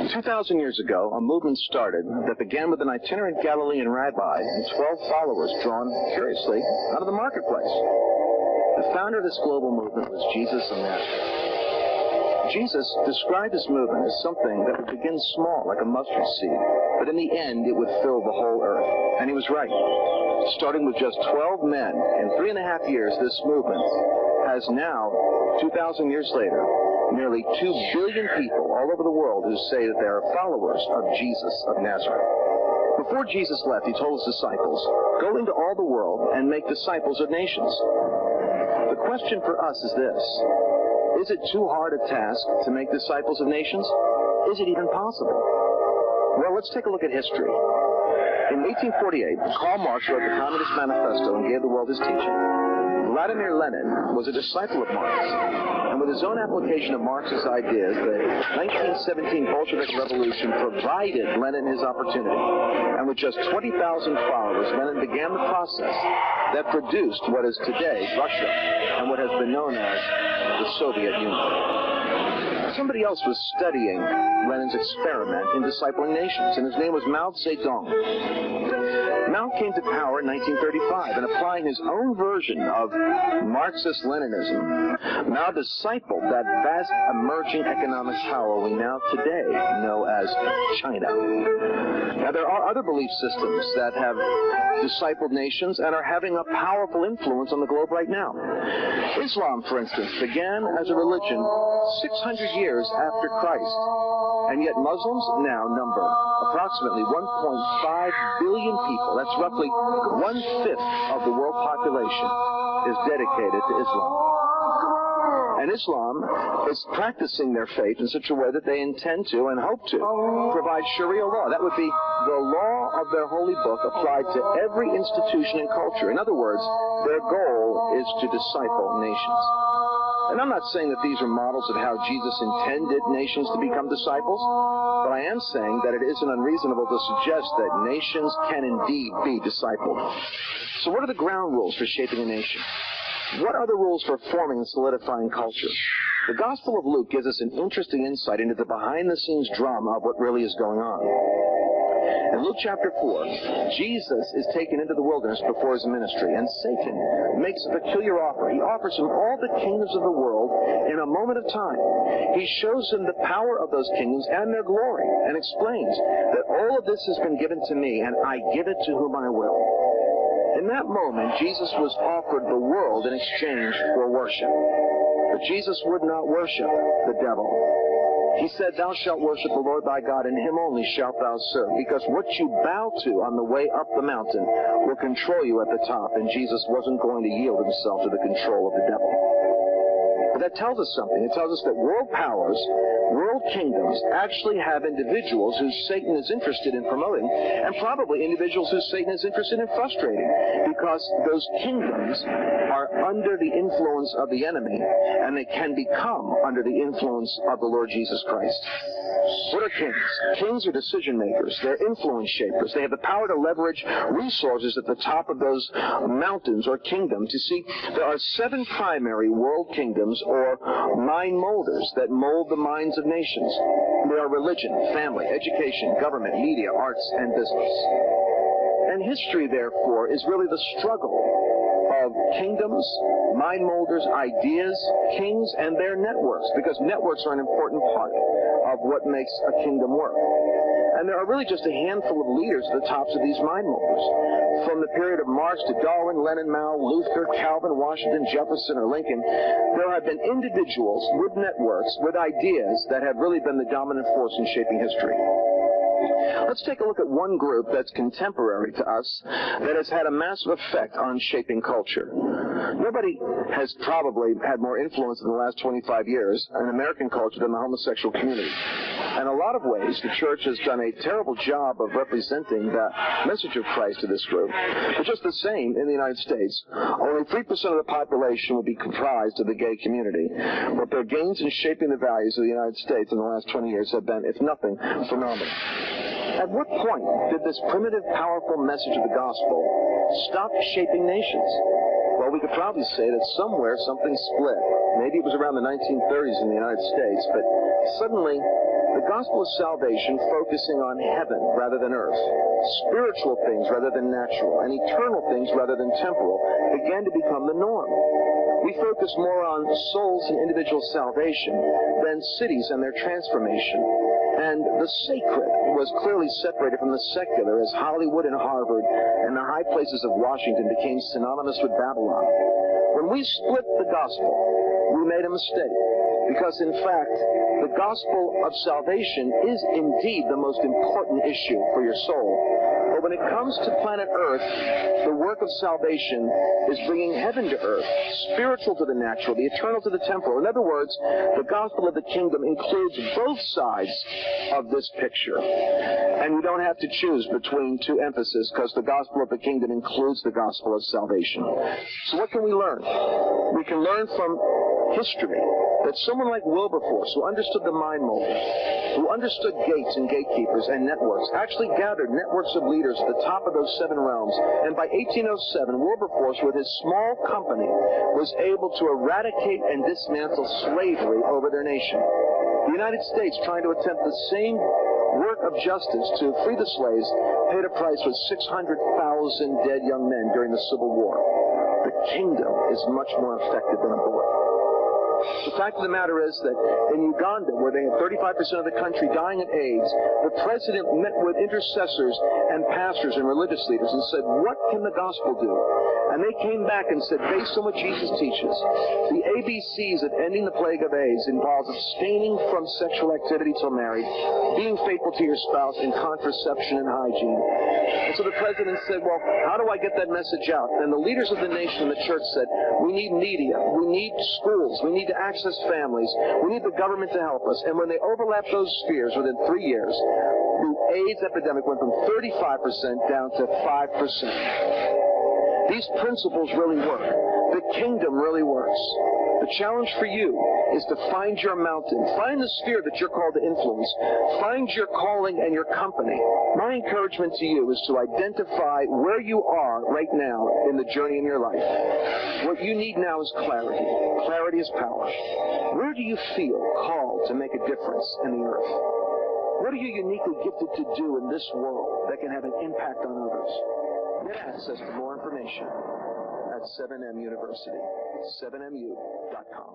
2,000 years ago, a movement started that began with an itinerant Galilean rabbi and 12 followers drawn, curiously, out of the marketplace. The founder of this global movement was Jesus of Nazareth. Jesus described this movement as something that would begin small, like a mustard seed, but in the end, it would fill the whole earth. And he was right. Starting with just 12 men, in 3.5 years, this movement has now, 2,000 years later, nearly 2 billion people all over the world who say that they are followers of Jesus of Nazareth. Before Jesus left, he told his disciples, "Go into all the world and make disciples of nations." The question for us is this: is it too hard a task to make disciples of nations? Is it even possible? Well, let's take a look at history. In 1848, Karl Marx wrote the Communist Manifesto and gave the world his teaching. Vladimir Lenin was a disciple of Marx, and with his own application of Marx's ideas, the 1917 Bolshevik Revolution provided Lenin his opportunity. And with just 20,000 followers, Lenin began the process that produced what is today Russia and what has been known as the Soviet Union. Somebody else was studying Lenin's experiment in discipling nations, and his name was Mao Zedong. Mao came to power in 1935, and applying his own version of Marxist-Leninism, Mao discipled that vast emerging economic power we now today know as China. Now, there are other belief systems that have discipled nations and are having a powerful influence on the globe right now. Islam, for instance, began as a religion 600 years after Christ, and yet Muslims now number approximately 1.5 billion people. That's roughly 1/5 of the world population is dedicated to Islam. And Islam is practicing their faith in such a way that they intend to and hope to provide Sharia law. That would be the law of their holy book applied to every institution and culture. In other words, their goal is to disciple nations. And I'm not saying that these are models of how Jesus intended nations to become disciples, but I am saying that it isn't unreasonable to suggest that nations can indeed be discipled. So what are the ground rules for shaping a nation? What are the rules for forming and solidifying culture? The Gospel of Luke gives us an interesting insight into the behind-the-scenes drama of what really is going on. In Luke chapter 4, Jesus is taken into the wilderness before his ministry, and Satan makes a peculiar offer. He offers him all the kingdoms of the world in a moment of time. He shows him the power of those kingdoms and their glory, and explains that all of this has been given to me, and I give it to whom I will. In that moment, Jesus was offered the world in exchange for worship. But Jesus would not worship the devil. He said, "Thou shalt worship the Lord thy God, and him only shalt thou serve, because what you bow to on the way up the mountain will control you at the top." And Jesus wasn't going to yield himself to the control of the devil. But that tells us something. It tells us that world powers, world kingdoms, actually have individuals who Satan is interested in promoting, and probably individuals who Satan is interested in frustrating, because those kingdoms are under the influence of the enemy, and they can become under the influence of the Lord Jesus Christ. What are kings? Kings are decision makers. They're influence shapers. They have the power to leverage resources at the top of those mountains or kingdoms. You see, there are 7 primary world kingdoms or mind molders that mold the minds of nations. They are religion, family, education, government, media, arts, and business. And history, therefore, is really the struggle of kingdoms, mind molders, ideas, kings, and their networks, because networks are an important part of what makes a kingdom work. And there are really just a handful of leaders at the tops of these mind molders. From the period of Marx to Darwin, Lenin, Mao, Luther, Calvin, Washington, Jefferson, or Lincoln, there have been individuals with networks, with ideas that have really been the dominant force in shaping history. Let's take a look at one group that's contemporary to us that has had a massive effect on shaping culture. Nobody has probably had more influence in the last 25 years in American culture than the homosexual community. In a lot of ways, the church has done a terrible job of representing the message of Christ to this group. But just the same, in the United States, only 3% of the population will be comprised of the gay community. But their gains in shaping the values of the United States in the last 20 years have been, if nothing, phenomenal. At what point did this primitive, powerful message of the gospel stop shaping nations? Well, we could probably say that somewhere something split. Maybe it was around the 1930s in the United States, but suddenly The gospel of salvation, focusing on heaven rather than earth, spiritual things rather than natural, and eternal things rather than temporal, began to become the norm. We focus more on souls and individual salvation than cities and their transformation. And the sacred was clearly separated from the secular as Hollywood and Harvard and the high places of Washington became synonymous with Babylon. When we split the gospel, we made a mistake. Because, in fact, the gospel of salvation is indeed the most important issue for your soul. But when it comes to planet Earth, the work of salvation is bringing heaven to earth, spiritual to the natural, the eternal to the temporal. In other words, the gospel of the kingdom includes both sides of this picture. And you don't have to choose between two emphases because the gospel of the kingdom includes the gospel of salvation. So what can we learn? We can learn from history that someone like Wilberforce, who understood the mind molding, who understood gates and gatekeepers and networks, actually gathered networks of leaders at the top of those 7 realms. And by 1807, Wilberforce, with his small company, was able to eradicate and dismantle slavery over their nation. The United States, trying to attempt the same work of justice to free the slaves, paid a price with 600,000 dead young men during the Civil War. The kingdom is much more effective than a bullet. The fact of the matter is that in Uganda, where they have 35% of the country dying of AIDS, the president met with intercessors and pastors and religious leaders and said, what can the gospel do? And they came back and said, based on what Jesus teaches, the ABCs of ending the plague of AIDS involves abstaining from sexual activity till married, being faithful to your spouse, and contraception and hygiene. And so the president said, well, how do I get that message out? And the leaders of the nation and the church said, we need media, we need schools, we need to access families, we need the government to help us. And when they overlapped those spheres within 3 years, the AIDS epidemic went from 35% down to 5%. These principles really work. The kingdom really works. The challenge for you is to find your mountain. Find the sphere that you're called to influence. Find your calling and your company. My encouragement to you is to identify where you are right now in the journey in your life. What you need now is clarity. Clarity is power. Where do you feel called to make a difference in the earth? What are you uniquely gifted to do in this world that can have an impact on others? Get access to more information at 7M University, 7mu.com.